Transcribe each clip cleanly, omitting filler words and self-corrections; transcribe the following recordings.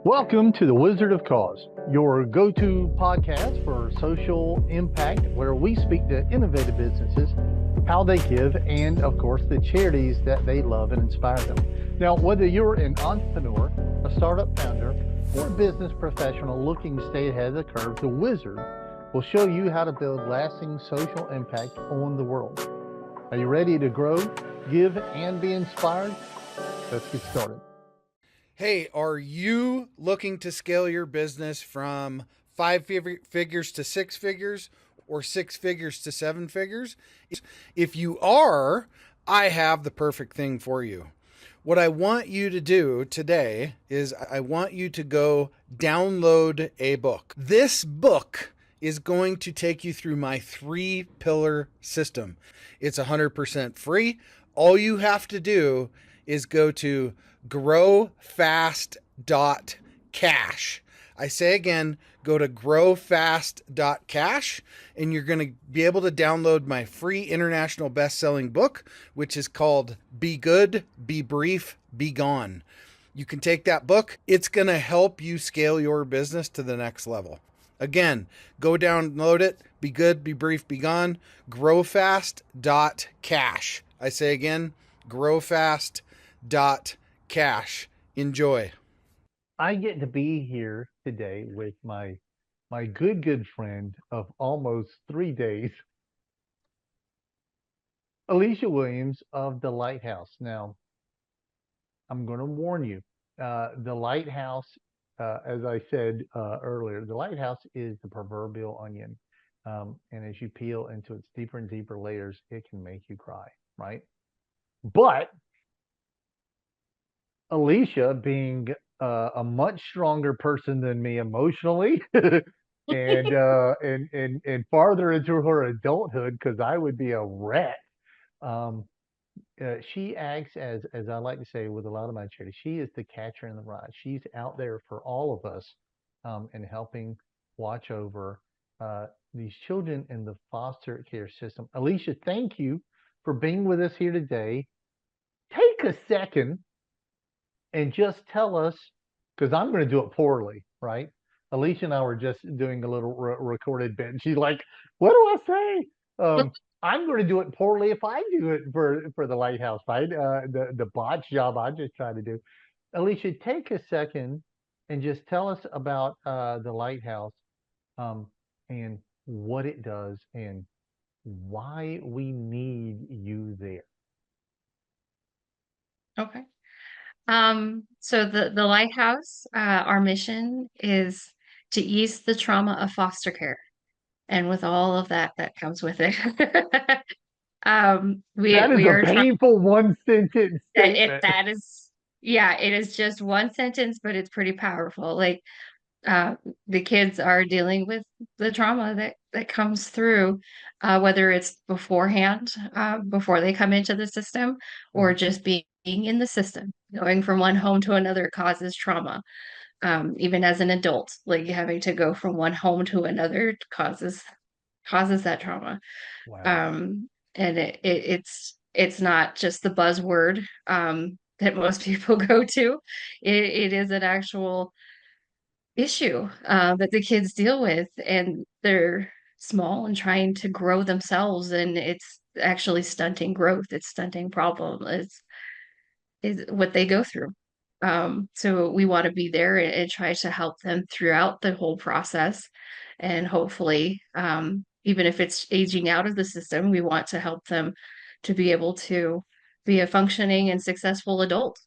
Welcome to the Wizard of Cause, your go-to podcast for social impact, where we speak to innovative businesses, how they give, and of course, the charities that they love and inspire them. Now, whether you're an entrepreneur, a startup founder, or a business professional looking to stay ahead of the curve, the Wizard will show you how to build lasting social impact on the world. Are you ready to grow, give, and be inspired? Let's get started. Hey, are you looking to scale your business from 5 figures to 6 figures or 6 figures to 7 figures? If you are, I have the perfect thing for you. What I want you to do today is I want you to go download a book. This book is going to take you through my 3-pillar system. It's 100% free. All you have to do is go to growfast.cash. I say again, go to growfast.cash and you're going to be able to download my free international best-selling book, which is called Be Good, Be Brief, Be Gone. You can take that book. It's going to help you scale your business to the next level. Again, go download it. Be good, be brief, be gone. Growfast.cash. I say again, growfast.cash. Enjoy. I get to be here today with my good friend of almost 3 days, Elicia Williams of the Lighthouse. Now, I'm going to warn you, the Lighthouse, as I said earlier, the Lighthouse is the proverbial onion. And as you peel into its deeper and deeper layers, it can make you cry, right? But Elicia, being a much stronger person than me emotionally, and farther into her adulthood, because I would be a wreck. She acts as I like to say with a lot of my charities. She is the catcher in the rye. She's out there for all of us, and helping watch over these children in the foster care system. Elicia, thank you for being with us here today. Take a second and just tell us, because I'm going to do it poorly, right? Elicia and I were just doing a little recorded bit, and she's like, "What do I say?" I'm going to do it poorly if I do it for the Lighthouse, right? The botch job I just tried to do. Elicia, take a second and just tell us about the Lighthouse, and what it does and why we need you there. Okay. So the Lighthouse, our mission is to ease the trauma of foster care, and with all of that comes with it. That is we a are painful one sentence statement. that is, yeah, it is just one sentence, but it's pretty powerful. Like, the kids are dealing with the trauma that comes through, whether it's beforehand, before they come into the system, or just being in the system. Going from one home to another causes trauma. Even as an adult, like having to go from one home to another causes that trauma. Wow. And it's not just the buzzword that most people go to. It is an actual issue that the kids deal with, and they're small and trying to grow themselves, and it's actually stunting growth. It's stunting problem. Is what they go through. So we want to be there and try to help them throughout the whole process, and hopefully, even if it's aging out of the system, we want to help them to be able to be a functioning and successful adult.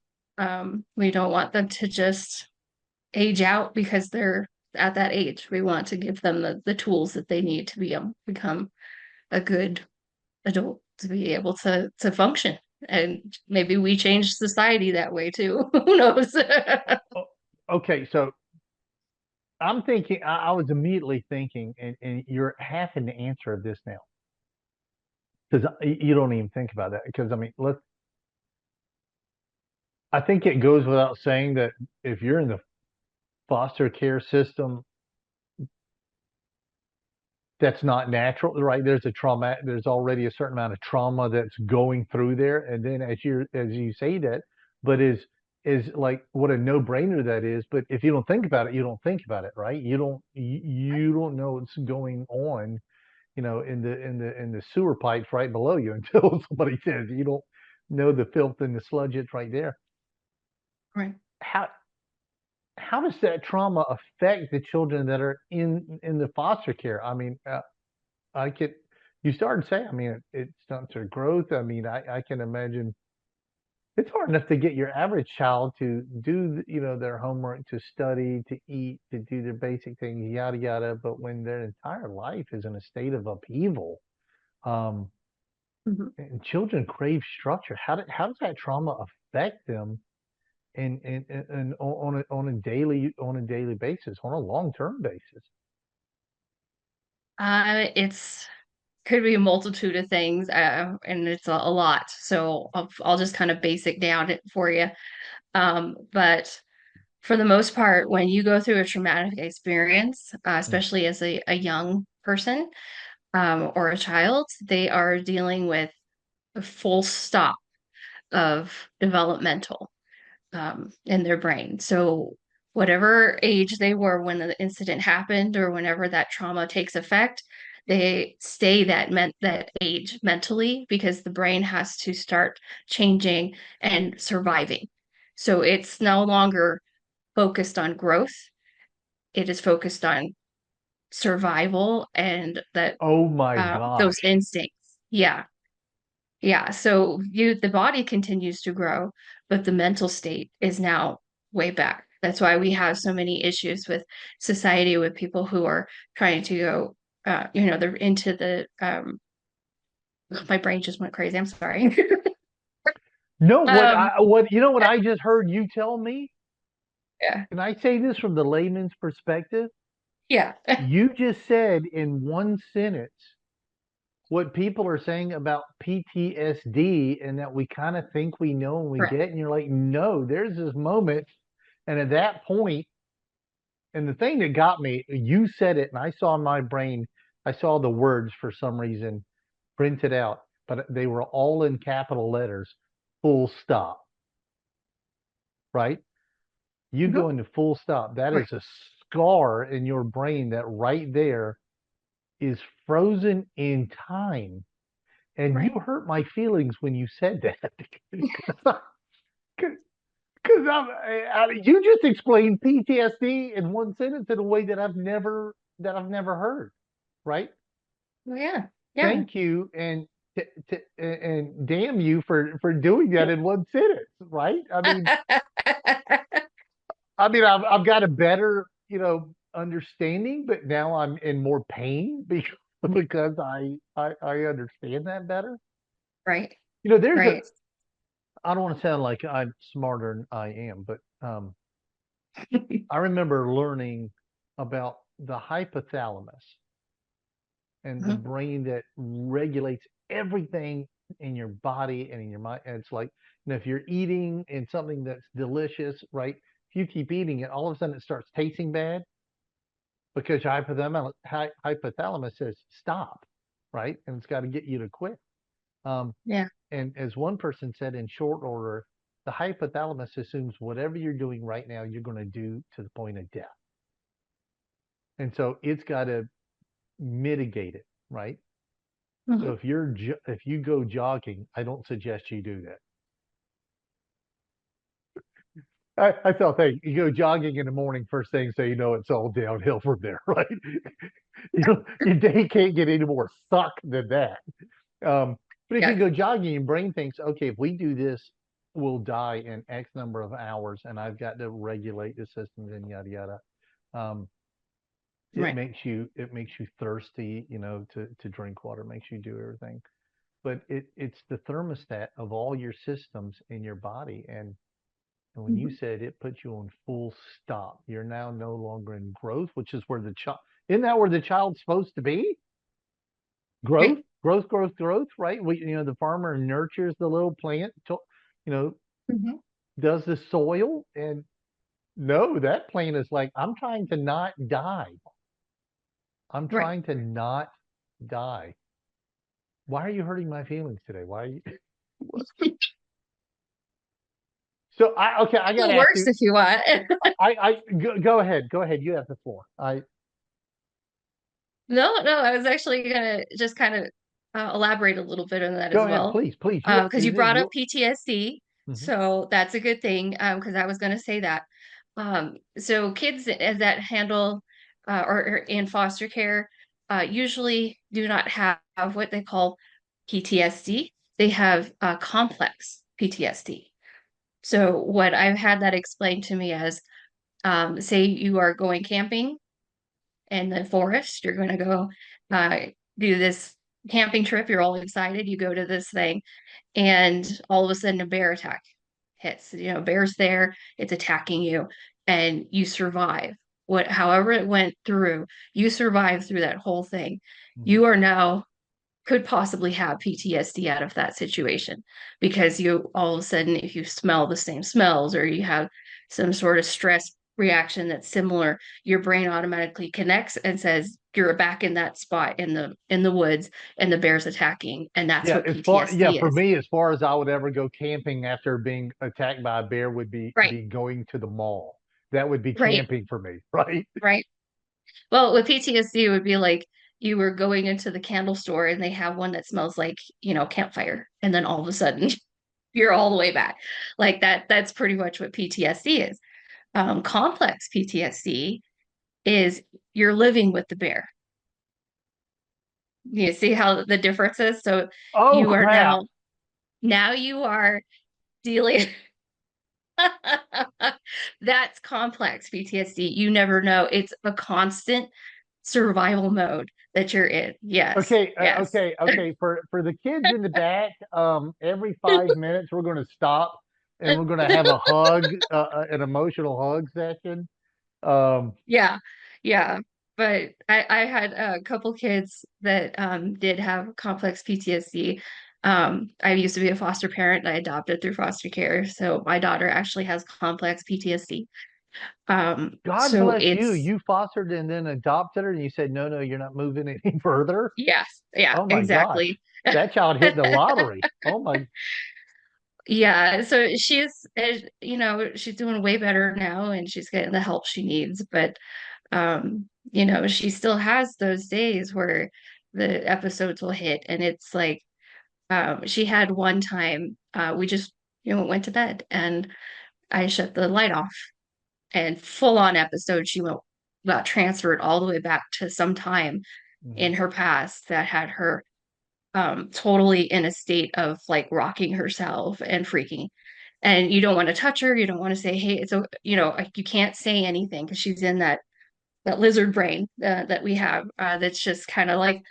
We don't want them to just age out because they're at that age. We want to give them the tools that they need to become a good adult, to be able to function. And maybe we change society that way too. Who knows? Okay, so I'm thinking, I was immediately thinking, and you're having to answer this now, because you don't even think about that. Because I mean, I think it goes without saying that if you're in the foster care system, that's not natural, right? There's already a certain amount of trauma that's going through there. And then as you say that, but is like what a no-brainer that is. But if you don't think about it, you don't think about it, right? You don't know what's going on, in the sewer pipes right below you until somebody says you don't know the filth and the sludge it's right there. Right. How how does that trauma affect the children that are in the foster care? I mean, I could you started saying, I mean, it stunts their growth. I mean, I can imagine it's hard enough to get your average child to do, their homework, to study, to eat, to do their basic things, yada yada. But when their entire life is in a state of upheaval, um, Mhm. and children crave structure. How does that trauma affect them and on a daily basis, on a long term basis? It's could be a multitude of things, and it's a lot. So I'll just kind of basic down it for you. But for the most part, when you go through a traumatic experience, Mm. especially as a young person, or a child, they are dealing with a full stop of developmental, in their brain. So whatever age they were when the incident happened or whenever that trauma takes effect, they stay that age mentally because the brain has to start changing and surviving. So it's no longer focused on growth. It is focused on survival and that Oh my those gosh. instincts. Yeah. Yeah, so the body continues to grow, but the mental state is now way back. That's why we have so many issues with society with people who are trying to go, they're into the my brain just went crazy. I'm sorry. No, Um, what I just heard you tell me? yeah, Can I say this from the layman's perspective? yeah, You just said in one sentence what people are saying about PTSD and that we kind of think we know and we right. get, and you're like, no, there's this moment, and at that point, and the thing that got me, you said it, and I saw in my brain, I saw the words for some reason printed out, but they were all in capital letters, full stop, right? You Mhm. go into full stop. That Right, is a scar in your brain that right there is frozen in time. And you right. hurt my feelings when you said that. Because you just explained PTSD in one sentence in a way that I've never heard, right? Well, yeah, yeah. Thank you, and and damn you for doing that in one sentence, right? I've got a better, understanding, but now I'm in more pain because I understand that better. Right, There's a right. I don't want to sound like I'm smarter than I am, but I remember learning about the hypothalamus and the Mhm. brain that regulates everything in your body and in your mind. And it's like, if you're eating and something that's delicious, right? If you keep eating it, all of a sudden it starts tasting bad because your hypothalamus says stop, right? And it's got to get you to quit. Um, Yeah, and as one person said, in short order, the hypothalamus assumes whatever you're doing right now, you're going to do to the point of death. And so it's got to mitigate it, right? So mhm. if you go jogging, I don't suggest you do that. I felt, hey, you go jogging in the morning first thing, so it's all downhill from there, right? Your day can't get any more suck than that. But if you Yeah, go jogging, your brain thinks, okay, if we do this, we'll die in X number of hours, and I've got to regulate the systems and yada yada. Um, right. it makes you thirsty, to drink water, makes you do everything. But it's the thermostat of all your systems in your body, and when you Mhm. said it puts you on full stop, you're now no longer in growth, which is where the child isn't that where the child's supposed to be? Growth, Right. growth, growth, growth, right? The farmer nurtures the little plant, you know, Mhm. does the soil, and no, that plant is like, I'm trying to not die. I'm Right. trying to not die. Why are you hurting my feelings today? Why are you? So I got Still to ask works you. if you want. Go ahead. Go ahead. You have the floor. No, I was actually gonna just kind of elaborate a little bit on that Go as ahead, well, please, please. because you It is brought up your. PTSD, Mhm. so that's a good thing. Because I was gonna say that. So kids that handle or in foster care usually do not have what they call PTSD. They have complex PTSD. So what I've had that explained to me as, say you are going camping in the forest. You're going to go uh, do this camping trip. You're all excited. You go to this thing, and all of a sudden, a bear attack hits. You know, bear's there. It's attacking you, and you survive. However it went through, you survive through that whole thing. Mhm. You are now could possibly have PTSD out of that situation because you all of a sudden, if you smell the same smells or you have some sort of stress reaction that's similar, your brain automatically connects and says you're back in that spot in the woods and the bear's attacking, and that's Yeah, what PTSD for is. me, as far as I would ever go camping after being attacked by a bear would Right, be going to the mall. That would be right, camping for me, right? right. Well, with PTSD, it would be like you were going into the candle store and they have one that smells like, campfire. And then all of a sudden you're all the way back. Like that's pretty much what PTSD is. Complex PTSD is you're living with the bear. You see how the difference is? So Oh you are crap! now you are dealing. That's complex PTSD. You never know. It's a constant survival mode that you're in. Yes, Okay, yes. okay. For the kids in the back, every 5 minutes we're going to stop and we're going to have a hug, an emotional hug session. Um, Yeah, yeah. But I had a couple kids that did have complex PTSD. I used to be a foster parent. I adopted through foster care. So my daughter actually has complex PTSD. God So bless you. it's, You fostered and then adopted her, and you said, no, you're not moving any further. yes, yeah, Oh my gosh, exactly. that child hit the lottery. Oh my. Yeah, so she's doing way better now and she's getting the help she needs, but she still has those days where the episodes will hit and it's like she had one time we just went to bed and I shut the light off and full on episode she went got transferred all the way back to some time Mhm. in her past that had her totally in a state of like rocking herself and freaking. And you don't want to touch her. You don't want to say, "Hey, it's like you can't say anything because she's in that lizard brain that we have that's just kind of like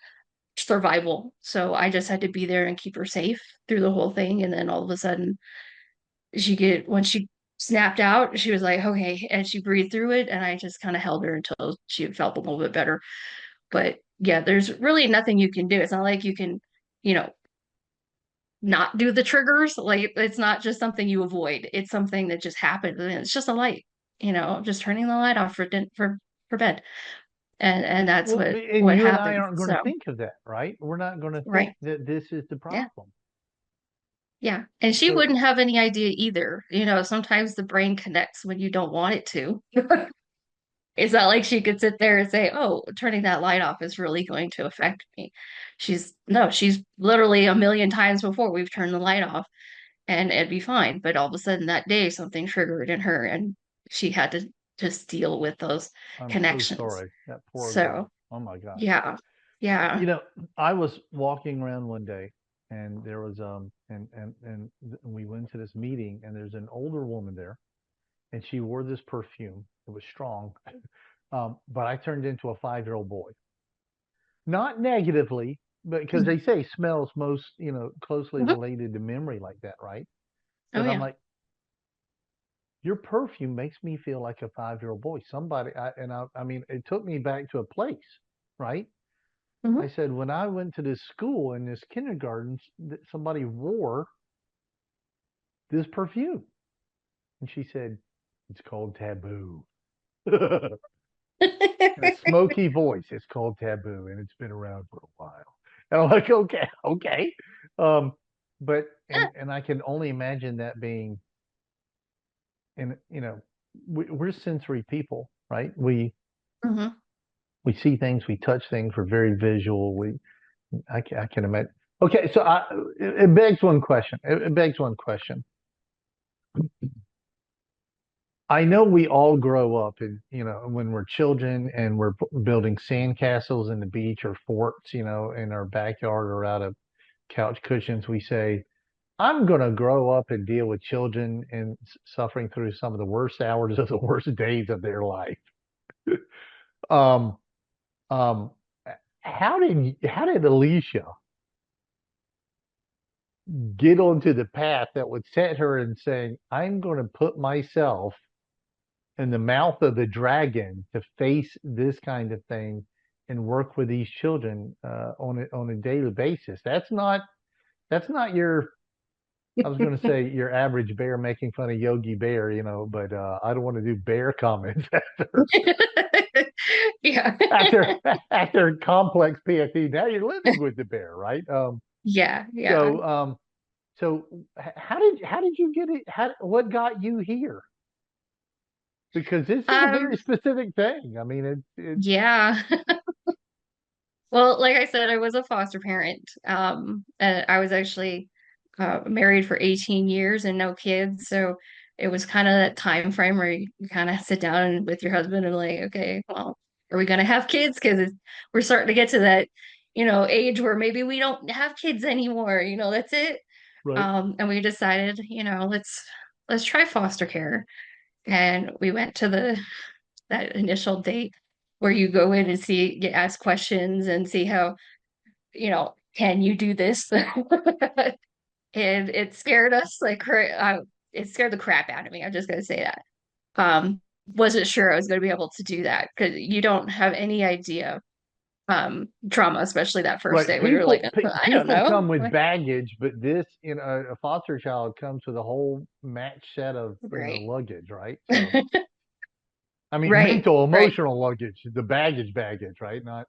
survival." So I just had to be there and keep her safe through the whole thing. And then all of a sudden, when she snapped out, she was like, "Okay," and she breathed through it. And I just kind of held her until she felt a little bit better. But yeah, there's really nothing you can do. It's not like you can, you know, not do the triggers. Like it's not just something you avoid. It's something that just happens. And it's just a light, just turning the light off for bed. And that's Well, and what you and I happens. aren't going to So think of that, right? We're not going to think right. that this is the Yeah. problem. Yeah. And she So, wouldn't have any idea either. Sometimes the brain connects when you don't want it to. It's not like she could sit there and say, "Oh, turning that light off is really going to affect me." She's literally a million times before we've turned the light off and it'd be fine. But all of a sudden that day, something triggered in her and she had to just deal with those I'm so connections. sorry. That poor So, girl. Oh my gosh. yeah, yeah. You know, I was walking around one day and there was we went to this meeting and there's an older woman there and she wore this perfume. It was strong. But I turned into a 5-year-old boy. Not negatively, but because they say smells most, closely Mhm. related to memory like that, right? Oh, But I'm yeah. like, your perfume makes me feel like a 5-year-old boy. I mean, it took me back to a place, right? I Hmm. said, when I went to this school in this kindergarten, somebody wore this perfume. And she said, it's called Taboo. A smoky voice. It's called Taboo, and it's been around for a while. And I'm like, okay, okay. Um, but and I can only imagine that being and we're sensory people, right? We Hmm. we see things, we touch things, we're very visual. I can imagine. Okay, so it begs one question. It begs one question. I know we all grow up and, when we're children and we're building sandcastles in the beach or forts, in our backyard or out of couch cushions, we say, I'm going to grow up and deal with children and suffering through some of the worst hours of the worst days of their life. Um, um, how did Elicia get onto the path that would set her in saying, I'm going to put myself in the mouth of the dragon to face this kind of thing and work with these children on a daily basis? That's not your, I was going to say, your average bear making fun of Yogi Bear, but I don't want to do bear comments Yeah. after after complex PFD. Now you're living with the bear, right? Yeah, yeah. So how did you get it? What got you here? Because this is a Um, very specific thing. I mean, it yeah. Well, like I said, I was a foster parent. And I was actually married for 18 years and no kids. So it was kind of that time frame where you kind of sit down with your husband and like, okay, well, are we going to have kids? Because we're starting to get to that, age where maybe we don't have kids anymore. That's it. right, And we decided, let's try foster care. And we went to that initial date where you go in and see, get asked questions and see how, can you do this? And it scared us it scared the crap out of me. I'm just gonna say that. Wasn't sure I was gonna be able to do that because you don't have any idea trauma, especially that first right. day. We were like, I don't People know. come with baggage, but this, a foster child comes with a whole match set of, Right. luggage, right? So, I mean, Right. mental, Right. emotional luggage, the baggage, right? Not.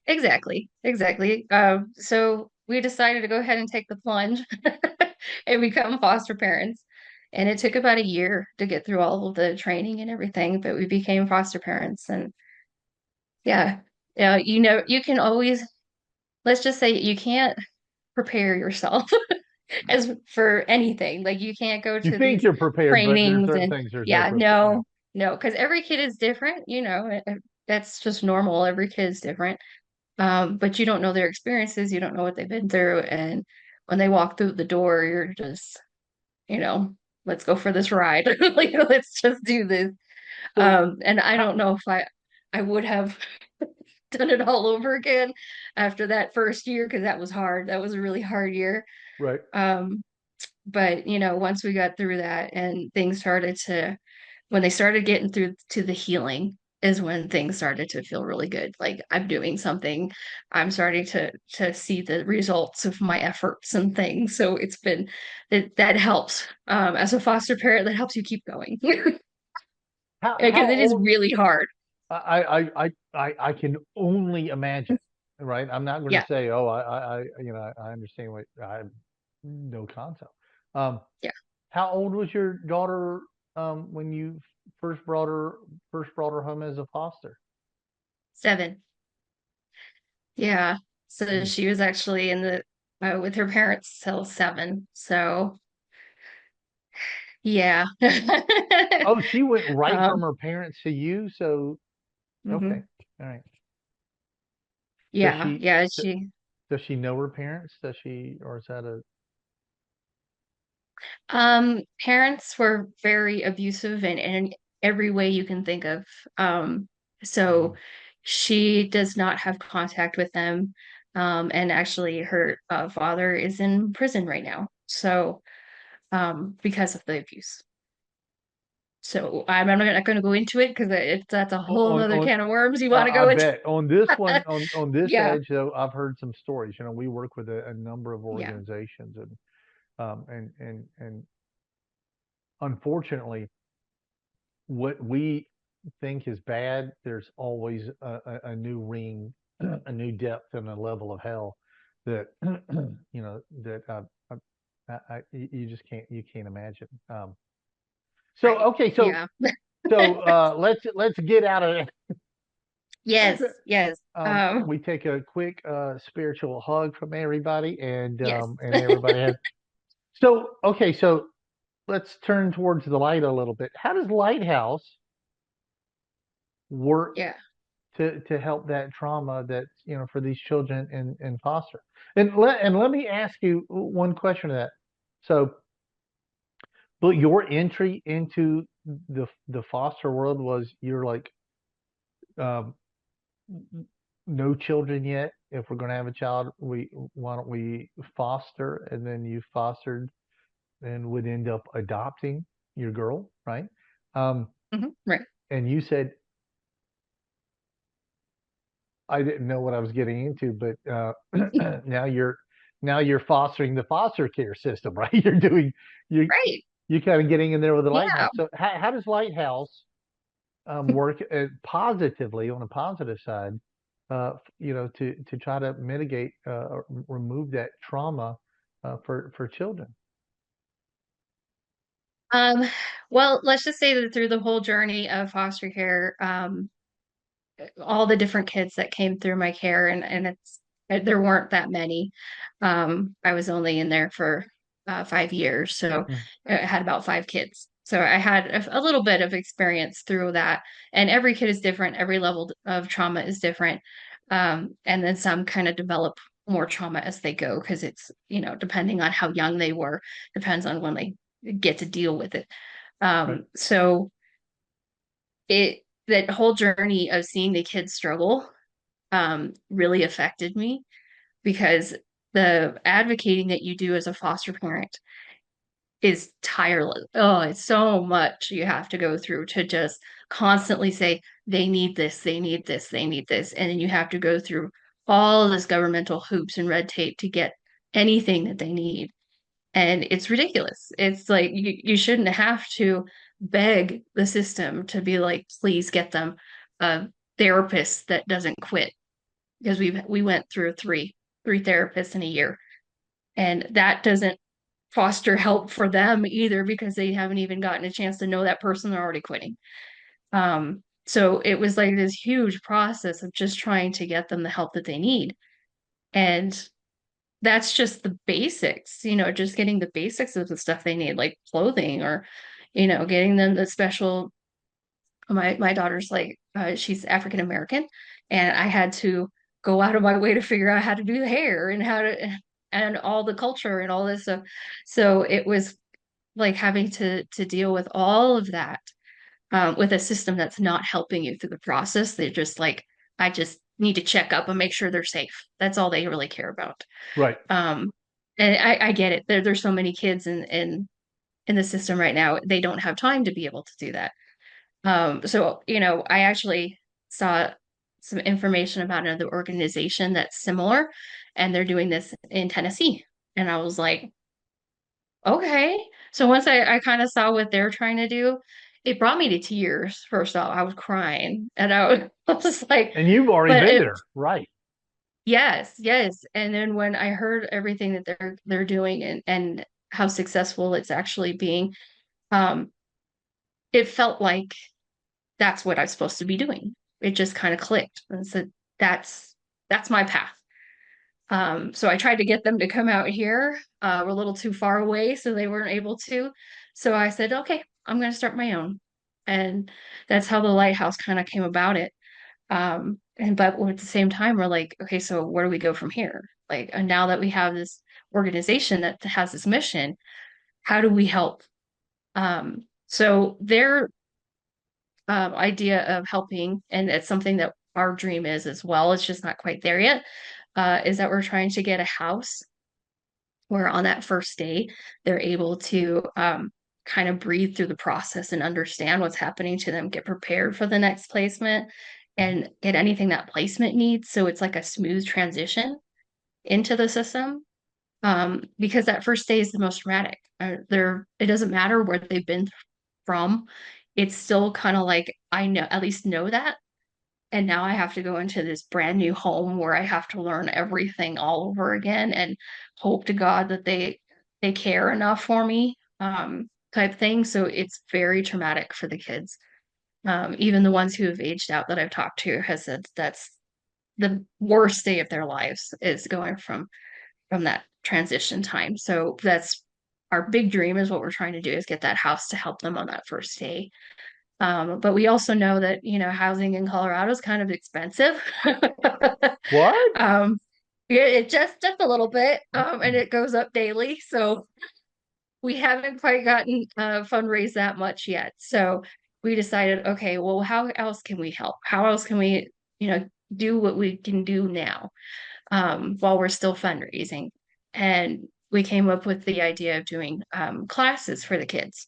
Exactly. Exactly. So we decided to go ahead and take the plunge and become foster parents. And it took about a year to get through all of the training and everything, but we became foster parents. And yeah, yeah, you can always, let's just say you can't prepare yourself as for anything. Like you can't go You to think these you're prepared, but there's trainings certain and things there's no yeah, prepare. no, no, because every kid is different, that's just normal. Every kid is different. But you don't know their experiences, you don't know what they've been through, and when they walk through the door, you're just, you know, let's go for this ride. Like, let's just do this. So And I how don't know if I would have done it all over again after that first year because that was hard. That was a really hard year. right? Um, but once we got through that and things started to, when they started getting through to the healing is when things started to feel really good. Like I'm doing something, I'm starting to see the results of my efforts and things. So it's been that helps. As a foster parent, that helps you keep going because How it is old? really hard. I can only imagine, right? I'm not going to Yeah, say, oh, I understand what I have no concept. Um, yeah. how old was your daughter when you first brought her home as a foster? 7. Yeah. So Mm. she was actually in the with her parents till 7. So yeah. Oh, she went right from Um, her parents to you. So okay, mhm. all right. Does Yeah, she yeah, d- does she know her parents? Does she, or is that a parents were very abusive in every way you can think of. Um, so mm, she does not have contact with them. And actually her father is in prison right now. So because of the abuse. So I'm not going to go into it because that's a whole nother on can of worms you want to I go into. bet on this one, on this Yeah, edge though, I've heard some stories. We work with a number of yeah. organizations, and unfortunately, what we think is bad, there's always a new ring, a new depth and a level of hell that that you just can't imagine. So Right. okay, Yeah. let's get out of Yes. it. Yes. Um, We take a quick spiritual hug from everybody, yes. and everybody has. So okay, so let's turn towards the light a little bit. How does Lighthouse work Yeah. to help that trauma that for these children in foster? And let me ask you one question to that. So, but your entry into the foster world was you're like um, no children yet. If we're going to have a child, we why don't we foster, and then you fostered and would end up adopting your girl, right? Um, Right. and you said I didn't know what I was getting into, but now you're fostering the foster care system, right? You Right. you're kind of getting in there with the Yeah. Lighthouse. So how does Lighthouse work positively on a positive side, to try to mitigate or remove that trauma for children? Um, well, let's just say that through the whole journey of foster care, all the different kids that came through my care, and there weren't that many. I was only in there for 5 years, so Mm. I had about 5 kids. So I had a little bit of experience through that, and every kid is different. Every level of trauma is different, and then some kind of develop more trauma as they go because it's depending on how young they were, depends on when they get to deal with it. Right. So it that whole journey of seeing the kids struggle really affected me because the advocating that you do as a foster parent is tireless. Oh, it's so much you have to go through to just constantly say, they need this, they need this, they need this. And then you have to go through all of this governmental hoops and red tape to get anything that they need. And it's ridiculous. It's like you shouldn't have to beg the system to be like, please get them a therapist that doesn't quit because we went through three therapists in a year, and that doesn't foster help for them either because they haven't even gotten a chance to know that person. They're already quitting. So it was like this huge process of just trying to get them the help that they need. And that's just the basics, just getting the basics of the stuff they need, like clothing or, getting them the special. My daughter's like, she's African American, and I had to go out of my way to figure out how to do the hair and how to, and all the culture and all this stuff. So it was like having to deal with all of that with a system that's not helping you through the process. They're just like, I just need to check up and make sure they're safe. That's all they really care about. Right. Um, and I get it. There's so many kids in the system right now. They don't have time to be able to do that. So I actually saw some information about another organization that's similar, and they're doing this in Tennessee. And I was like, okay. So once I kind of saw what they're trying to do, it brought me to tears. First off, I was crying, and I was like, And you've already but been there, right? yes, yes. And then when I heard everything that they're doing and how successful it's actually being, um, it felt like that's what I'm supposed to be doing. It just kind of clicked and said, that's my path. So I tried to get them to come out here. We're a little too far away, so they weren't able to. So I said, okay, I'm going to start my own. And that's how the lighthouse kind of came about it. And but at the same time, we're like, okay, so where do we go from here? Like, and now that we have this organization that has this mission, how do we help? So their idea of helping, and it's something that our dream is as well. It's just not quite there yet. Is that we're trying to get a house where on that first day they're able to kind of breathe through the process and understand what's happening to them, get prepared for the next placement, and get anything that placement needs. So it's like a smooth transition into the system. Because that first day is the most traumatic. It doesn't matter where they've been from. It's still kind of like I know at least know that. And now I have to go into this brand new home where I have to learn everything all over again and hope to God that they care enough for me. type thing. So it's very traumatic for the kids. Even the ones who have aged out that I've talked to has said that's the worst day of their lives is going from that transition time. So that's our big dream is what we're trying to do is get that house to help them on that first day. But we also know that, housing in Colorado is kind of expensive. What? Yeah, it just a little bit, and it goes up daily. So we haven't quite gotten fundraised that much yet. So we decided, okay, well, how else can we help? How else can we, do what we can do now while we're still fundraising? And we came up with the idea of doing classes for the kids.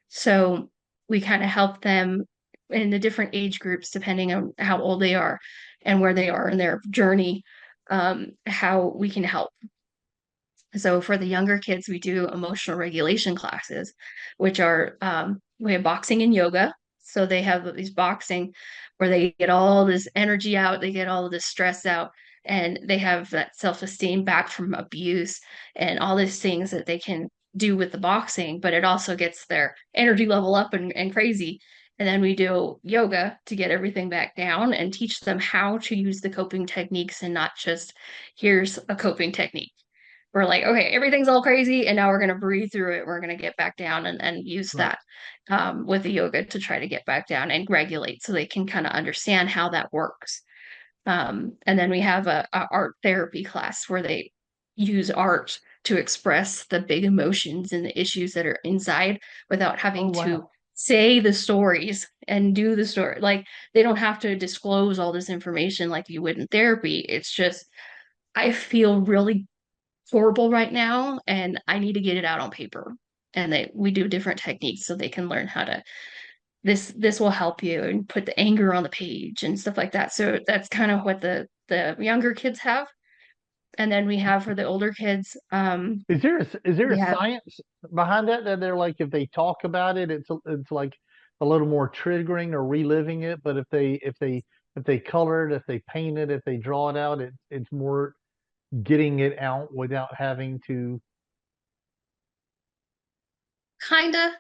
So we kind of help them in the different age groups, depending on how old they are and where they are in their journey, how we can help. So for the younger kids, we do emotional regulation classes, which are we have boxing and yoga. So they have these boxing where they get all this energy out, they get all of this stress out, and they have that self-esteem back from abuse and all these things that they can do with the boxing, but it also gets their energy level up and crazy. And then we do yoga to get everything back down and teach them how to use the coping techniques and not just here's a coping technique. We're like, okay, everything's all crazy, and now we're going to breathe through it. We're going to get back down and use Right. that with the yoga to try to get back down and regulate so they can kind of understand how that works. And then we have a art therapy class where they use art to express the big emotions and the issues that are inside without Oh, having to wow. say the stories and do the story. Like they don't have to disclose all this information like you would in therapy. It's just, I feel really horrible right now and I need to get it out on paper. And we do different techniques so they can learn how to this will help you and put the anger on the page and stuff like that. So that's kind of what the younger kids have. And then we have for the older kids, Is there we a have science behind that they're like if they talk about it, it's like a little more triggering or reliving it, but if they color it, if they paint it, if they draw it out, it's more getting it out without having to. kind of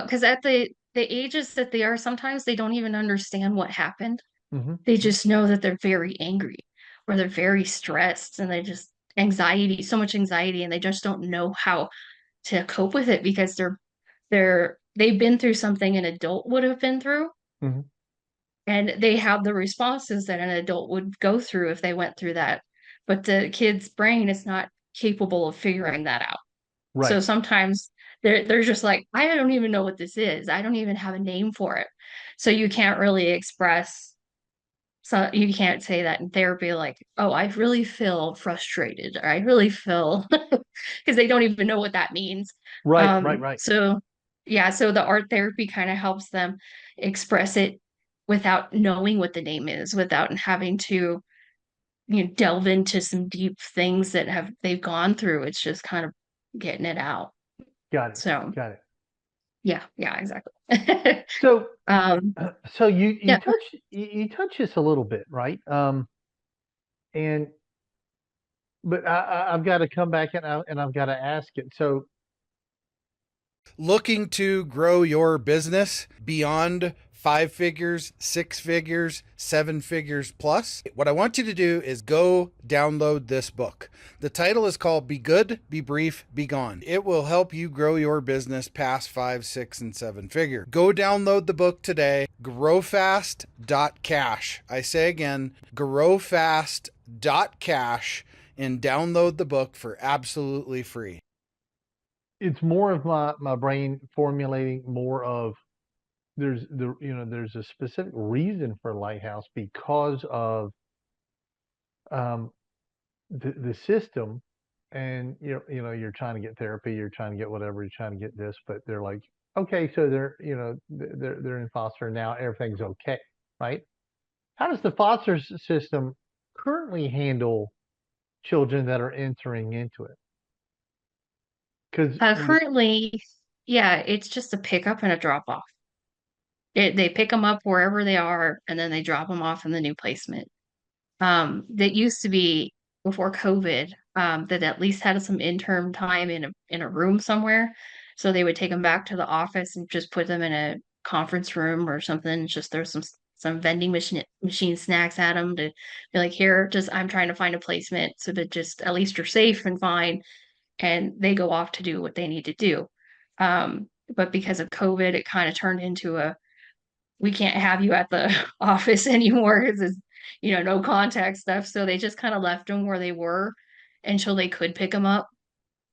because at the ages that they are, sometimes they don't even understand what happened. Hmm. They just know that they're very angry or they're very stressed and they just anxiety, so much anxiety, and they just don't know how to cope with it because they've been through something an adult would have been through, Hmm. and they have the responses that an adult would go through if they went through that. But the kid's brain is not capable of figuring that out. So Right. sometimes they're just like, I don't even know what this is. I don't even have a name for it. So you can't really express so you can't say that in therapy, like, oh, I really feel frustrated, or I really feel because they don't even know what that means. Right. Right. Right. So yeah, so the art therapy kind of helps them express it without knowing what the name is, without having to, delve into some deep things that they've gone through. It's just kind of getting it out. Got it. So Got it. yeah, exactly. So Um, so you yeah. touch this a little bit, right? And but I've got to come back and I've got to ask it. So Looking to grow your business beyond 5 figures, 6 figures, 7 figures plus, what I want you to do is go download this book. The title is called Be Good, Be Brief, Be Gone. It will help you grow your business past 5, 6, and 7 figure. Go download the book today, growfast.cash. I say again, growfast.cash, and download the book for absolutely free. it's more of my brain formulating more of there's a specific reason for Lighthouse because of um the system, and you're trying to get therapy, you're trying to get whatever, you're trying to get this, but they're like, okay, so they're in foster now, everything's okay, right? How does the foster system currently handle children that are entering into it? Because Currently, yeah, it's just a pickup and a drop off. They pick them up wherever they are, and then they drop them off in the new placement. That used to be before COVID, that at least had some interim time in a room somewhere. So they would take them back to the office and just put them in a conference room or something. Just throw some vending machine snacks at them to be like, here, just I'm trying to find a placement so that just at least you're safe and fine. And they go off to do what they need to do. But because of COVID, it kind of turned into a we can't have you at the office anymore because it's no contact stuff. So they just kind of left them where they were until they could pick them up,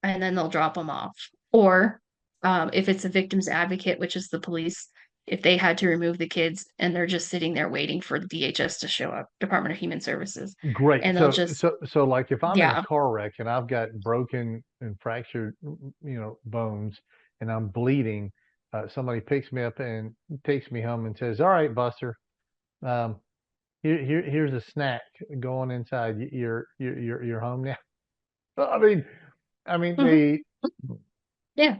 and then they'll drop them off. Or if it's a victim's advocate, which is the police, if they had to remove the kids and they're just sitting there waiting for the DHS to show up, Department of Human Services, Great. and they'll just So like if I'm in a yeah. car wreck and I've got broken and fractured, bones, and I'm bleeding, somebody picks me up and takes me home and says, "All right, Buster, um, here's a snack going inside your home now." I mean, Mhm. they Yeah,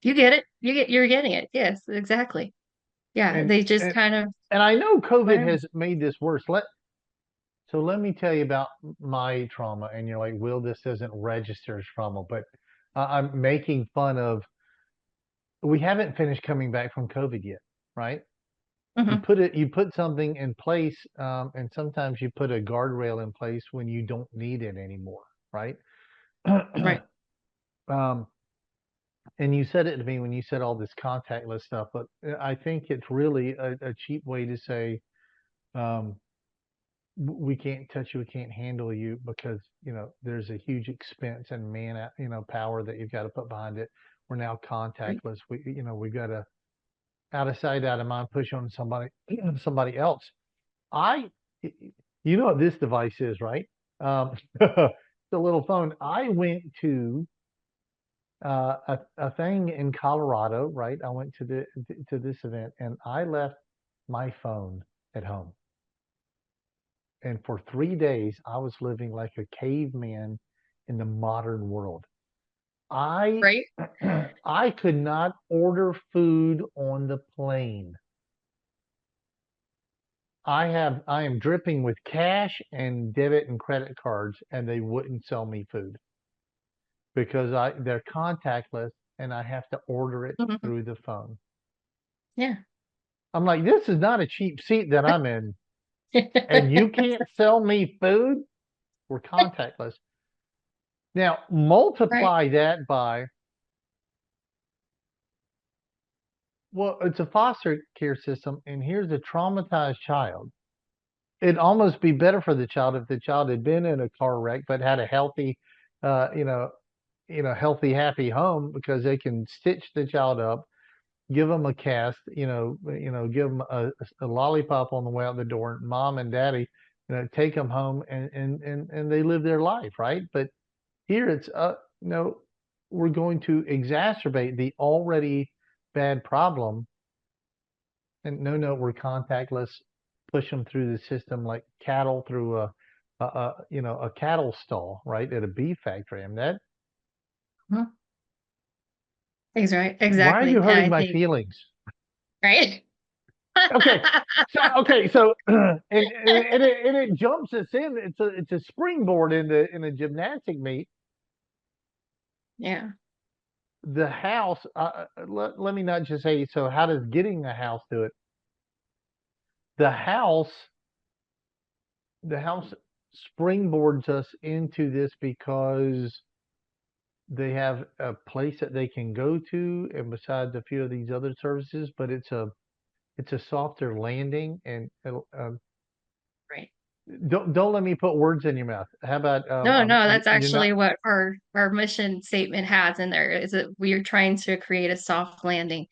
you get it. You're getting it. Yes, exactly. Yeah, and they just and kind of and I know COVID whatever. has made this worse. So let me tell you about my trauma, and you're like, "Will, this doesn't register as trauma," but I'm making fun of. We haven't finished coming back from COVID yet, right? Hmm. You put something in place, and sometimes you put a guardrail in place when you don't need it anymore, right? Right. um, and you said it to me when you said all this contactless stuff, but I think it's really a cheap way to say, um, we can't touch you, we can't handle you because there's a huge expense and power that you've got to put behind it. We're now Right. contactless. We've got to out of sight, out of mind, push on somebody else. I, you know what this device is, right? The little phone. I went to a thing in Colorado, right? I went to this event and I left my phone at home. And for 3 days, I was living like a caveman in the modern world. I Right. I could not order food on the plane. I am dripping with cash and debit and credit cards, and they wouldn't sell me food because they're contactless and I have to order it Hmm. through the phone. Yeah. I'm like, this is not a cheap seat that I'm in, and you can't sell me food. We're contactless. Now Right. multiply that by, well, it's a foster care system, and here's a traumatized child. It'd almost be better for the child if the child had been in a car wreck but had a healthy, uh, you know, healthy, happy home because they can stitch the child up, give them a cast, give them a lollipop on the way out the door, and mom and daddy, take them home and they live their life, right? But here it's, we're going to exacerbate the already bad problem. And no, we're contactless, push them through the system like cattle through a cattle stall, right? At a beef factory. And that, Mhm. why are Exactly. you And hurting I my think, feelings? right? Okay. So and it jumps us in. It's a springboard in a gymnastic meet. Yeah. The house. Let me not just say. So how does getting a house do it? The house the house springboards us into this because they have a place that they can go to, and besides a few of these other services, but it's a softer landing, and Right. don't let me put words in your mouth. How about No, no, that's you're not actually what our mission statement has in there is that we are trying to create a soft landing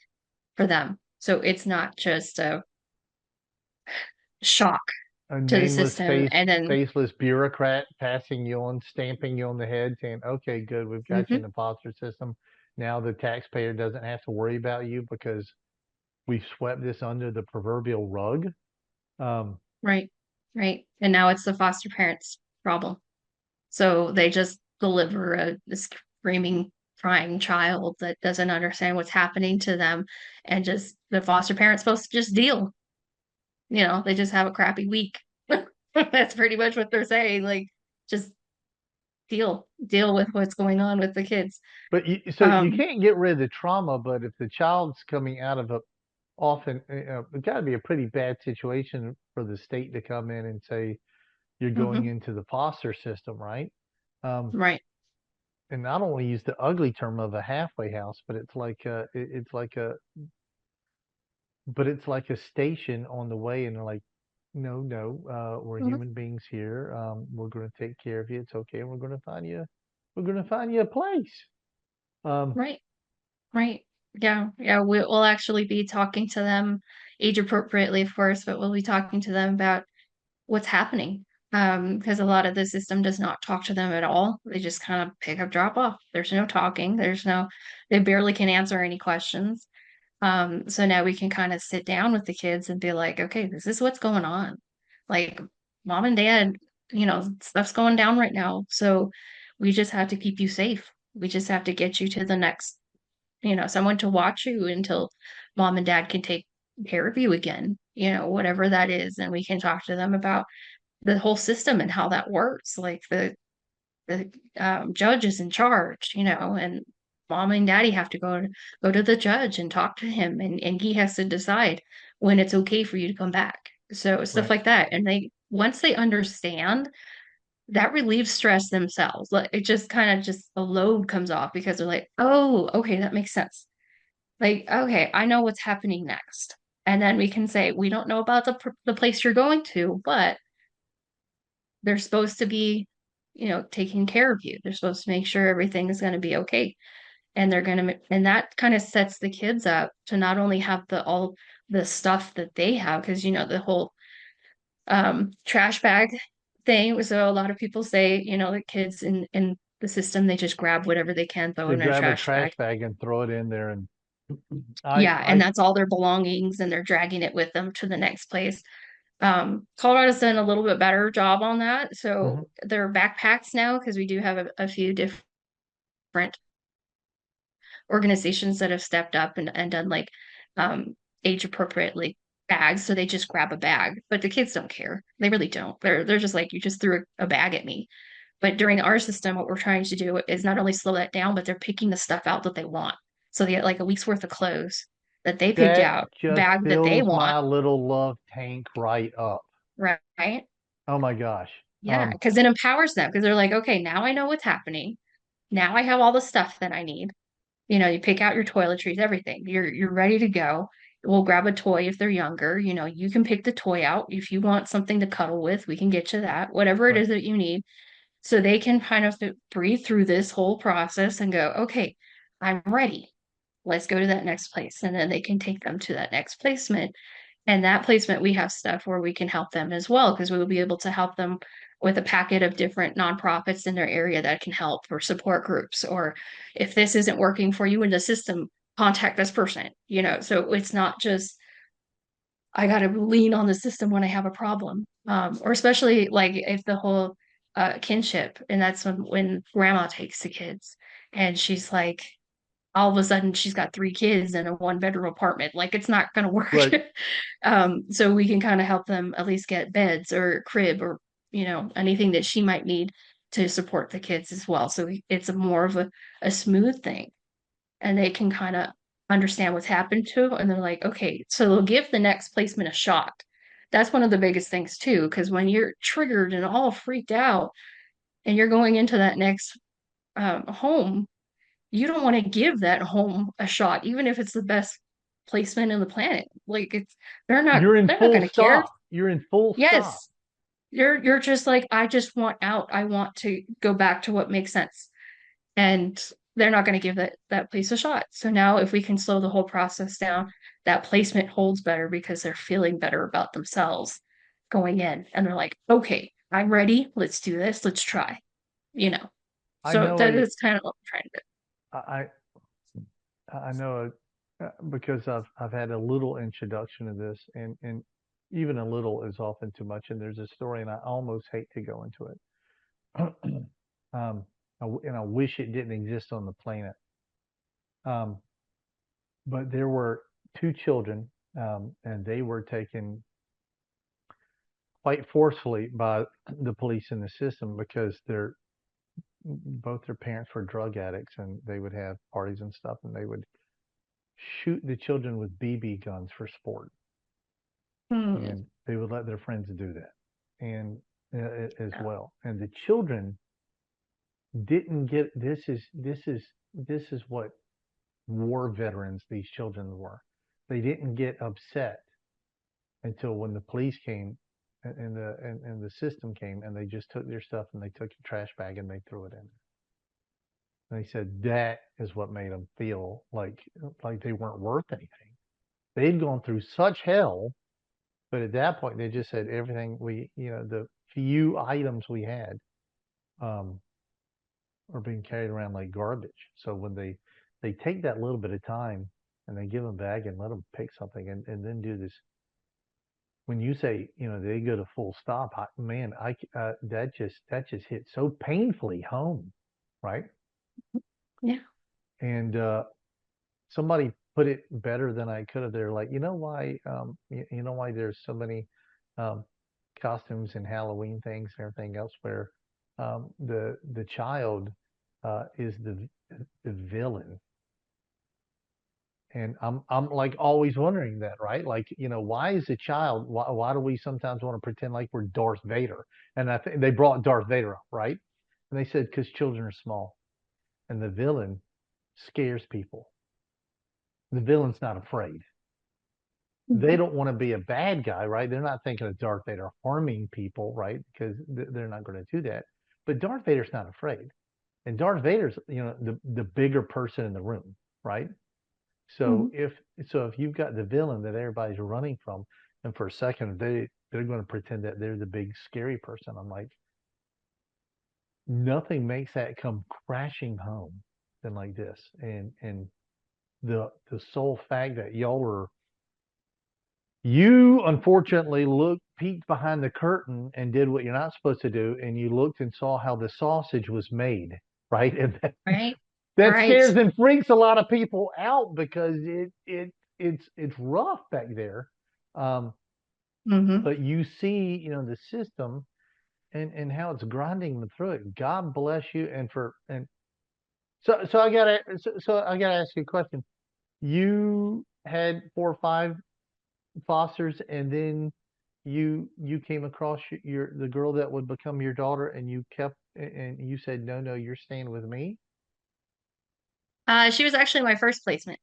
for them. So it's not just a shock a to the nameless system and then faceless bureaucrat passing you on, stamping you on the head, saying, "Okay, good, we've got you mhm, in the foster system. Now the taxpayer doesn't have to worry about you because we've swept this under the proverbial rug." Um, right, right. And now it's the foster parents' problem. So they just deliver a screaming, crying child that doesn't understand what's happening to them, and just the foster parent's supposed to just deal. They just have a crappy week. That's pretty much what they're saying. Like, just deal with what's going on with the kids. But so you Um, can't get rid of the trauma, but if the child's coming out of a often, it's got to be a pretty bad situation for the state to come in and say you're going mhm, into the foster system, right? Um, right. and I don't want to use the ugly term of a halfway house, but it's like a station on the way, and they're like, no, no, we're Mhm. human beings here. We're going to take care of you. It's okay. We're going to find you a place. Um, Right. Right. Yeah. Yeah. We'll actually be talking to them age appropriately, of course, but we'll be talking to them about what's happening. Because a lot of the system does not talk to them at all. They just kind of pick up, drop off. There's no talking. They barely can answer any questions. So now we can kind of sit down with the kids and be like, okay, this is what's going on. Like, mom and dad, stuff's going down right now. So we just have to keep you safe. We just have to get you to the next, someone to watch you until mom and dad can take care of you again, whatever that is. And we can talk to them about the whole system and how that works. Like the judge is in charge, and mom and daddy have to go to the judge and talk to him, and he has to decide when it's okay for you to come back. So stuff right. like that. And they once they understand, that relieves stress themselves. Like it just kind of just a load comes off because they're like, oh, okay, that makes sense. Like, okay, I know what's happening next. And then we can say, we don't know about the place you're going to, but they're supposed to be, taking care of you. They're supposed to make sure everything is going to be okay. And and that kind of sets the kids up to not only have all the stuff that they have, because, the whole trash bag thing. So a lot of people say, the kids in the system, they just grab whatever they can, throw They in a grab a trash trash bag. bag and throw it in there, and I Yeah, and I that's all their belongings, and they're dragging it with them to the next place. Colorado's done a little bit better job on that. mhm. So they're backpacks now because we do have a few different organizations that have stepped up and done like um, age appropriately bags. So they just grab a bag, but the kids don't care. They really don't. They're just like, you just threw a bag at me. But during our system, what we're trying to do is not only slow that down, but they're picking the stuff out that they want. So they get like a week's worth of clothes that they picked That out, just bag that they fills want, my little love tank right up. right? Oh my gosh. Yeah, because it empowers them because they're like, okay, now I know what's happening. Now I have all the stuff that I need. You pick out your toiletries, everything. You're ready to go. We'll grab a toy if they're younger. You can pick the toy out. If you want something to cuddle with, we can get you that. Whatever it Right. is that you need. So they can kind of breathe through this whole process and go, okay, I'm ready. Let's go to that next place. And then they can take them to that next placement. And that placement, we have stuff where we can help them as well, because we will be able to help them with a packet of different nonprofits in their area that can help, or support groups. Or if this isn't working for you in the system, contact this person, So it's not just, I got to lean on the system when I have a problem. Or especially like if the whole kinship, and that's when grandma takes the kids and she's like, all of a sudden she's got three kids in a one bedroom apartment. Like it's not going to work. Right. So we can kind of help them at least get beds or crib or, anything that she might need to support the kids as well. So it's more of a smooth thing, and they can kind of understand what's happened to them. And they're like, okay, so they'll give the next placement a shot. That's one of the biggest things too, because when you're triggered and all freaked out and you're going into that next home, you don't want to give that home a shot, even if it's the best placement in the planet. Like they're not You're in they're not full going to care. stop. You're in full stop. Yes, you're just like, I just want out. I want to go back to what makes sense, and they're not going to give that place a shot. So now, if we can slow the whole process down, that placement holds better because they're feeling better about themselves going in, and they're like, okay, I'm ready. Let's do this. Let's try. You know. I So know that a is kind of what I'm trying to do. I I know because I've had a little introduction to this, and even a little is often too much. And there's a story, and I almost hate to go into it. And I wish it didn't exist on the planet. Um, but there were two children, and they were taken quite forcefully by the police in the system because both their parents were drug addicts, and they would have parties and stuff, and they would shoot the children with BB guns for sport, Hmm. and they would let their friends do that, and as well. And the children didn't get this is what war veterans these children were. They didn't get upset until when the police came and the system came, and they just took their stuff and they took a trash bag and they threw it in. And they said that is what made them feel like they weren't worth anything. They'd gone through such hell, but at that point they just said everything the few items we had um, are being carried around like garbage. So when they take that little bit of time and they give them back and let them pick something and then do this. When you say they go to full stop, that just hit so painfully home, right? Yeah. And somebody put it better than I could have. They're like, you know why there's so many um, costumes and Halloween things and everything else where the child is the villain. And I'm like always wondering that, right? Like, why is a child, why do we sometimes want to pretend like we're Darth Vader? And I think they brought Darth Vader up, right? And they said, because children are small and the villain scares people. The villain's not afraid. They Mhm. don't want to be a bad guy, right? They're not thinking of Darth Vader harming people, right? Because they're not going to do that. But Darth Vader's not afraid. And Darth Vader's, the bigger person in the room, right? So Mhm. if you've got the villain that everybody's running from, and for a second they're going to pretend that they're the big scary person, I'm like, nothing makes that come crashing home than like this. And the sole fact that you unfortunately peeked behind the curtain and did what you're not supposed to do, and you looked and saw how the sausage was made, right? And Right. that Right. scares and freaks a lot of people out because it's rough back there. Um, Hmm. but you see, the system and how it's grinding them through it. God bless you. And so I gotta ask you a question. You had 4 or 5 fosters, and then you came across the girl that would become your daughter, and you said, no, you're staying with me. She was actually my first placement.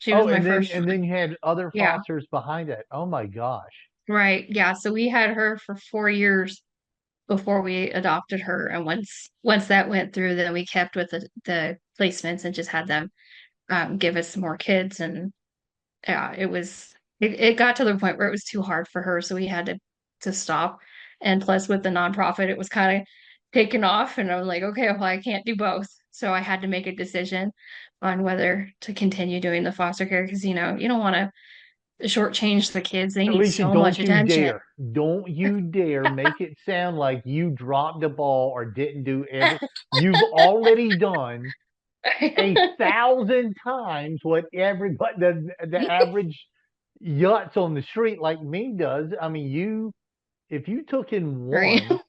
She was Oh, my and then first and one. then you had other Yeah. fosters behind it. Oh my gosh. Right. Yeah. So we had her for 4 years before we adopted her, and once that went through, then we kept with the placements and just had them give us more kids. And yeah, it got to the point where it was too hard for her, so we had to stop. And plus, with the nonprofit, it was kind of taken off, and I was like, okay, well, I can't do both, so I had to make a decision on whether to continue doing the foster care because you don't want to shortchange the kids. They need Alicia, so much don't you attention. dare. Don't you dare make it sound like you dropped the ball or didn't do you've already done 1,000 times what everybody the average yutz on the street like me does. I mean, if you took in Right. one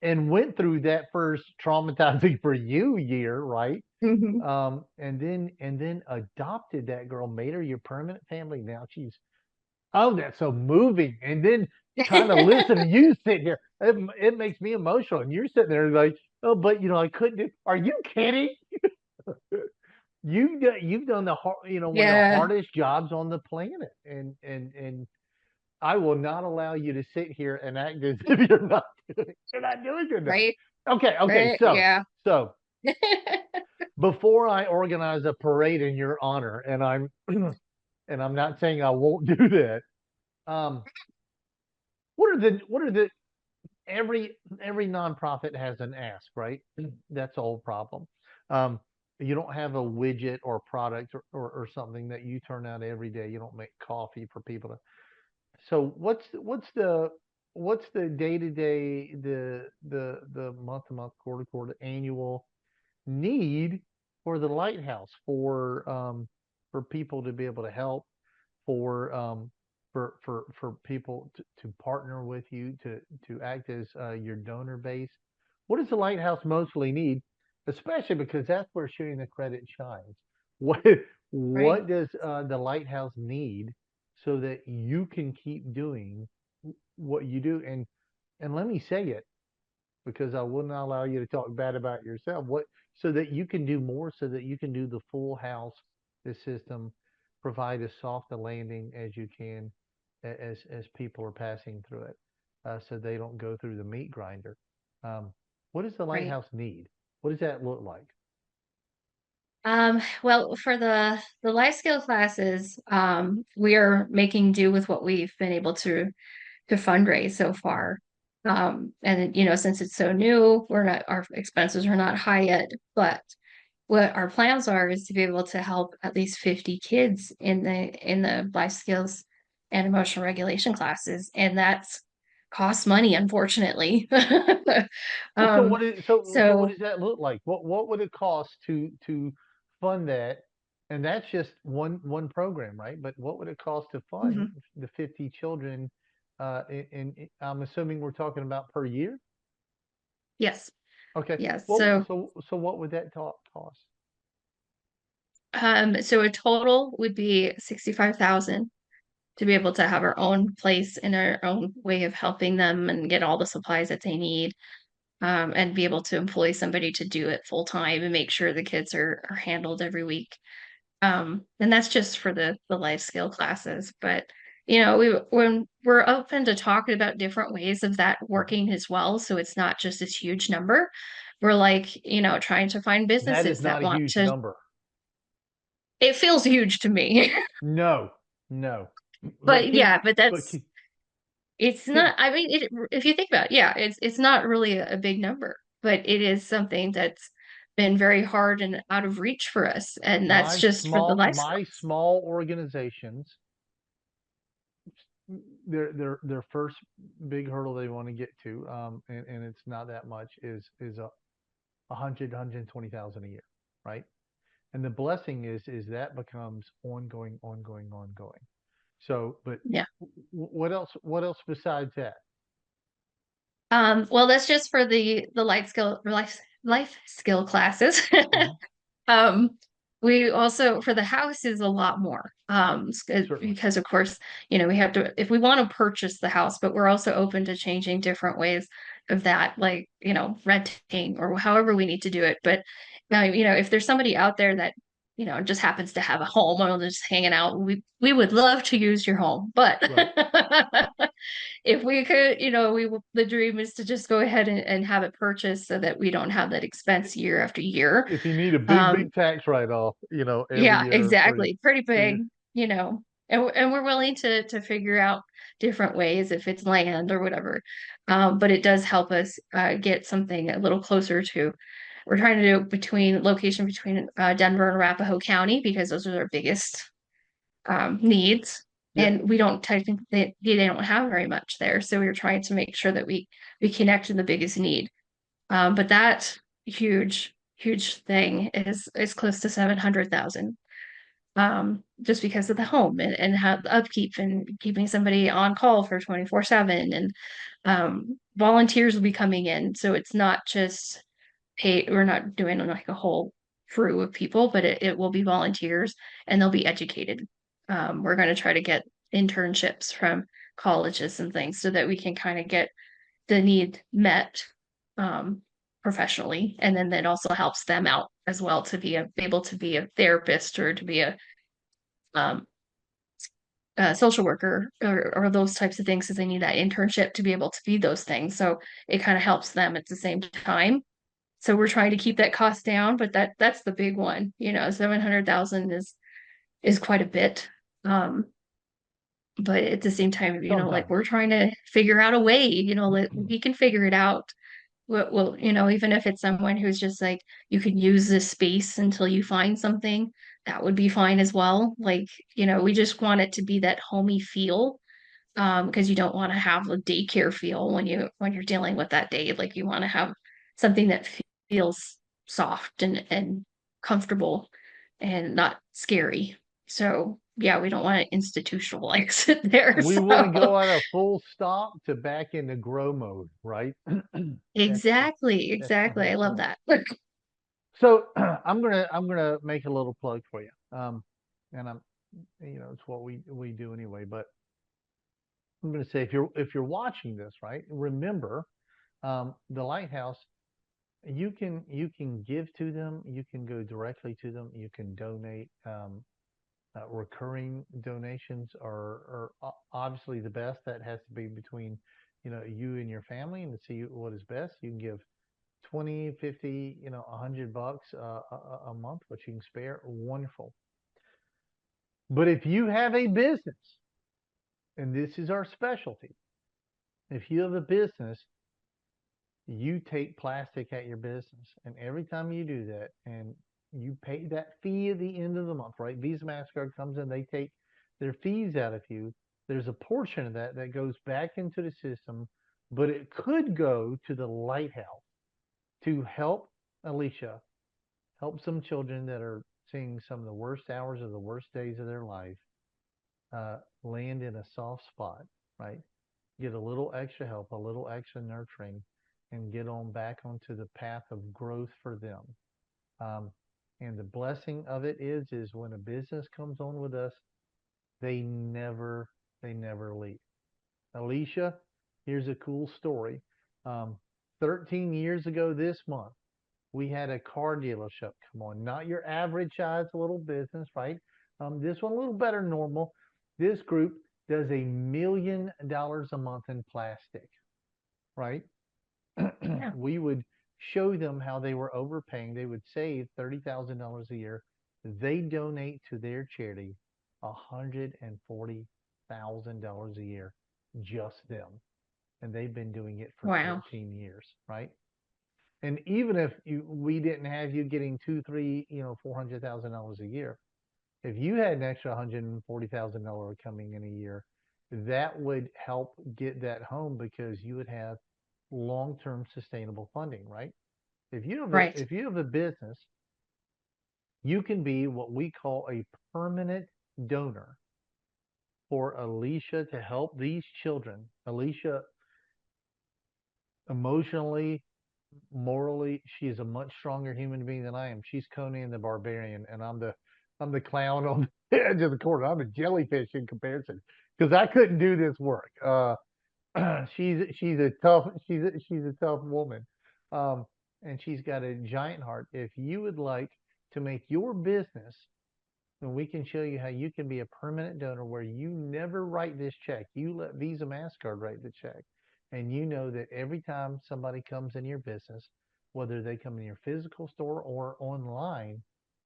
and went through that first traumatizing for you year, right? Hmm. And then adopted that girl, made her your permanent family. Now she's, oh, that's so moving. And then trying to listen to you sit here, it makes me emotional. And you're sitting there like, oh, but I couldn't do. Are you kidding? You've done one of the Yeah. hardest jobs on the planet, and I will not allow you to sit here and act as if you're not doing good enough. Right. Okay. Right. So Yeah. so before I organize a parade in your honor, and I'm not saying I won't do that. Um, what are the every nonprofit has an ask, right? That's the whole problem. Um, you don't have a widget or product or something that you turn out every day. You don't make coffee for people to. So what's the day to day, the month to month, quarter to quarter, annual need for the lighthouse for people to be able to help, for for people to partner with you to act as your donor base. What does the lighthouse mostly need? especially because that's where shooting the credit shines. What Right. what does the lighthouse need so that you can keep doing what you do? And let me say it because I will not allow you to talk bad about yourself. What so that you can do more, so that you can do the full house, the system, provide as soft a landing as you can as people are passing through it, so they don't go through the meat grinder. Um, what does the Right. lighthouse need? What does that look like? Well, for the life skill classes, we are making do with what we've been able to fundraise so Mhm. far. And since it's so new, our expenses are not high yet, but what our plans are is to be able to help at least 50 kids in the life skills and emotional regulation classes, and that's costs money, unfortunately. Well, so Um, what so does that look like? What would it cost to fund that? And that's just one program, right? But what would it cost to fund mhm. the 50 children? I'm assuming we're talking about per year. Yes, Okay. yes. Well, So so what would that cost? so a total would be 65,000 to be able to have our own place and our own way of helping them and get all the supplies that they need, and be able to employ somebody to do it full time and make sure the kids are handled every week. And that's just for the life skill classes. But when we're open to talking about different ways of that Mhm. working as well, so it's not just this huge number. We're like, trying to find That is businesses that not a want huge to. number. It feels huge to me. No, no. But But yeah, but but that's it's can not. I mean, if you think about it, yeah, it's not really a big number, but it is something that's been very hard and out of reach for us, and that's just for the life my skills. small organizations, their first big hurdle they want to get to, and it's not that much, is a hundred twenty thousand a year, right? And the blessing is that becomes ongoing. So, but Yeah. what else? What else besides that? Well, that's just for the life skill classes. Mhm. Um, we also for the house is a lot more. Certainly. Because of course, we have to if we want to purchase the house, but we're also open to changing different ways of that, like, renting or however we need to do it. But if there's somebody out there that, just happens to have a home or just hanging out, we would love to use your home. But Right. if we could, the dream is to just go ahead and have it purchased so that we don't have that expense year after year. If you need a Um, big tax write-off, every yeah, year exactly. Pretty for your big, and we're willing to figure out different ways if it's land or whatever. But it does help us get something a little closer to. We're trying to do it between Denver and Arapahoe County because those are our biggest needs. yeah. And we don't technically they don't have very much there, so we are trying to make sure that we connect to the biggest need. But that huge thing is close to 700,000, just because of the home and how the upkeep and keeping somebody on call for 24/7, and volunteers will be coming in, so it's not just pay. We're not doing like a whole crew of people, but it will be volunteers and they'll be educated. We're going to try to get internships from colleges and things so that we can kind of get the need met, um, professionally, and then that also helps them out as well to be able to be a therapist or to be um, a social worker or those types of things because they need that internship to be able to be those things. So it kind of helps them at the same time. So we're trying to keep that cost down, but that's the big one. 700,000 is quite a bit. Um, but at the same time, like Sometimes. we're trying to figure out a way, that we can figure it out. Well, even if it's someone who's just like, you can use this space until you find something, that would be fine as well. Like, we just want it to be that homey feel, because you don't want to have a daycare feel when you're dealing with that day. Like you want to have something that feels soft and comfortable and not scary. So yeah, we don't want to institutionalize it there. We want to So go at a full stop to back into grow mode, right? That's the exactly, that's the exactly. whole I love point. that. So I'm gonna make a little plug for you. And it's what we do anyway. But I'm gonna say if you're watching this, right, remember, the lighthouse. You can give to them. You can go directly to them. You can donate. Recurring donations are obviously the best. That has to be between, you and your family, and to see what is best. You can give 20, 50, $100 a month, which you can spare. Wonderful. But if you have a business, and this is our specialty, if you have a business, you take plastic at your business, and every time you do that, and you pay that fee at the end of the month, right? Visa, MasterCard comes in, they take their fees out of you. There's a portion of that that goes back into the system, but it could go to the lighthouse to help Elicia, help some children that are seeing some of the worst hours of the worst days of their life, land in a soft spot, right? Get a little extra help, a little extra nurturing, and get on back onto the path of growth for them. Um, and the blessing of it is when a business comes on with us, they never they never leave. Elicia, here's a cool story. Um, 13 years ago this month, we had a car dealership come on. Not your average size little business, right? This one a little better than normal. This group does $1 million a month in plastic, right? Yeah. We would show them how they were overpaying. They would save $30,000 a year. They donate to their charity $140,000 a year, just them. And they've been doing it for Wow. 13 years, right? And even if we didn't have you getting two, three, $400,000 a year, if you had an extra $140,000 coming in a year, that would help get that home, because you would have long-term sustainable funding, right? If you have a Right. if you have a business, you can be what we call a permanent donor for Elicia to help these children. Elicia, emotionally, morally, she is a much stronger human being than I am. She's Conan the Barbarian, and I'm the clown on the edge of the corner. I'm a jellyfish in comparison, because I couldn't do this work. She's a tough woman, um, and she's got a giant heart. If you would like to make your business, then we can show you how you can be a permanent donor, where you never write this check. You let Visa, Mastercard write the check, and you know that every time somebody comes in your business, whether they come in your physical store or online,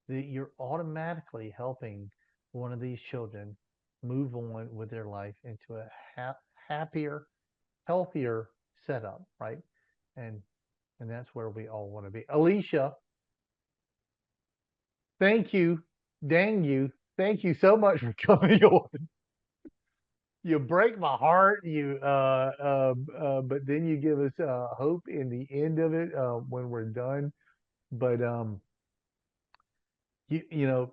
that you're automatically helping one of these children move on with their life into a happier, healthier setup, right? And and that's where we all want to be. Elicia, thank you, dang you, thank you so much for coming on. You break my heart, but then you give us hope in the end of it, when we're done. But you know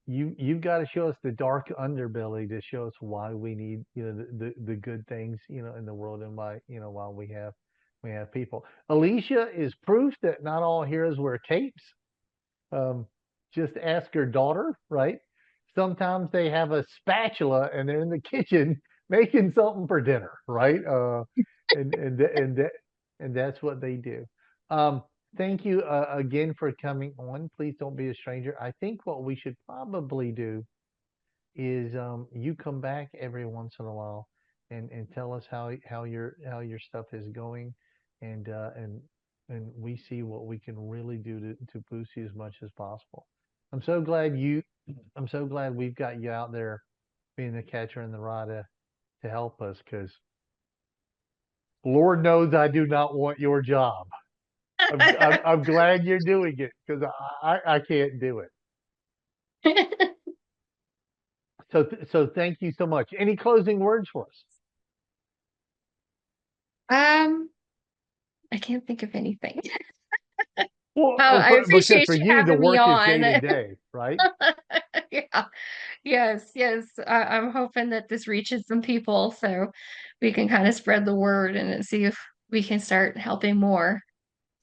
you've got to show us the dark underbelly to show us why we need, the good things, in the world, and why we have people. Elicia is proof that not all heroes wear capes. um just ask her daughter, right? Sometimes they have a spatula and they're in the kitchen making something for dinner, right? And that's what they do. um Thank you, again, for coming on. Please don't be a stranger. I think what we should probably do is, you come back every once in a while, and tell us how your stuff is going, and we see what we can really do to boost you as much as possible. I'm so glad you I'm so glad we've got you out there being the catcher in the rye to help us, because Lord knows I do not want your job. I'm glad you're doing it, because I can't do it. So thank you so much. Any closing words for us? Um, I can't think of anything. Well, I because for appreciate you you, the having me work is day on. to day, right? Yeah. Yes, yes. I'm hoping that this reaches some people so we can kind of spread the word and see if we can start helping more.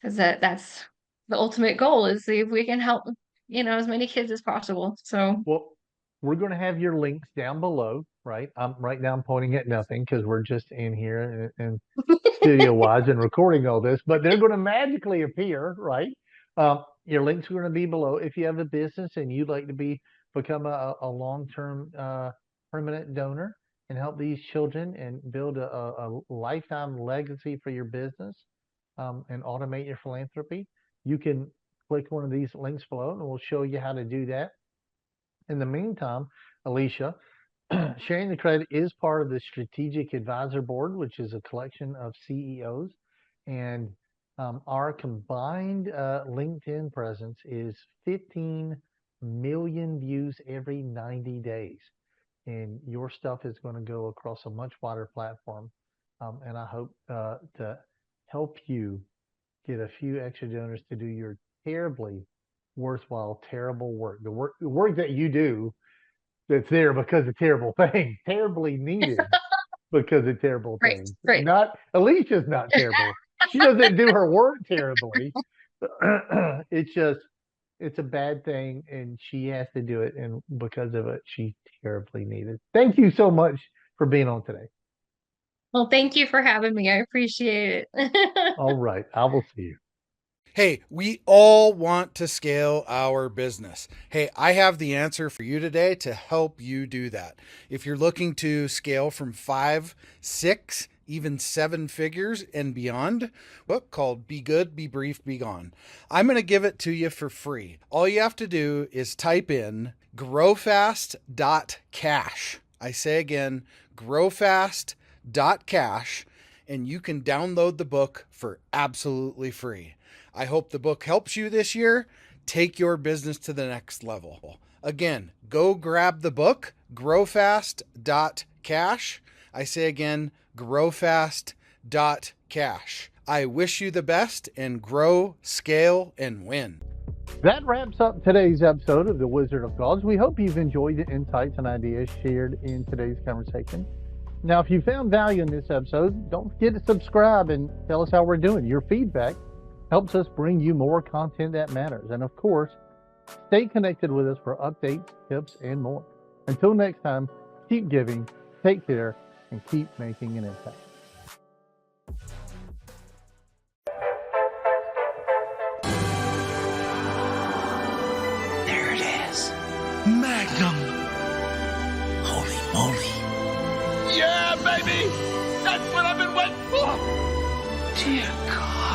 Because that's the ultimate goal is see if we can help, as many kids as possible. So, Well, we're going to have your links down below, right? Right now I'm pointing at nothing because we're just in here and studio wise and recording all this, but they're going to magically appear, right? Your links are going to be below. If you have a business and you'd like to become a long-term permanent donor and help these children and build a lifetime legacy for your business, and automate your philanthropy, you can click one of these links below and we'll show you how to do that. In the meantime, Elicia, Sharing the Credit is part of the Strategic Advisor Board, which is a collection of CEOs. And our combined LinkedIn presence is 15 million views every 90 days. And your stuff is going to go across a much wider platform. And I hope to help you get a few extra donors to do your terribly worthwhile, terrible work. The work that you do that's there because of terrible things, terribly needed because of terrible right, things. right. Not Alicia's not terrible. She doesn't do her work terribly. It's a bad thing and she has to do it, and because of it, she's terribly needed. Thank you so much for being on today. Well, thank you for having me. I appreciate it. All right. I will see you. Hey, we all want to scale our business. Hey, I have the answer for you today to help you do that. If you're looking to scale from 5, 6, even 7 figures and beyond, book called Be Good, Be Brief, Be Gone. I'm going to give it to you for free. All you have to do is type in growfast.cash. I say again, growfast.cash, and you can download the book for absolutely free. I hope the book helps you this year. Take your business to the next level. Again, go grab the book, growfast.cash. I say again, growfast.cash. I wish you the best and grow, scale, and win. That wraps up today's episode of The Wizard of Gauze. We hope you've enjoyed the insights and ideas shared in today's conversation. Now, if you found value in this episode, don't forget to subscribe and tell us how we're doing. Your feedback helps us bring you more content that matters. And of course, stay connected with us for updates, tips, and more. Until next time, keep giving, take care, and keep making an impact. There it is. Magnum. Holy moly. Yeah, baby! That's what I've been waiting for! Dear God.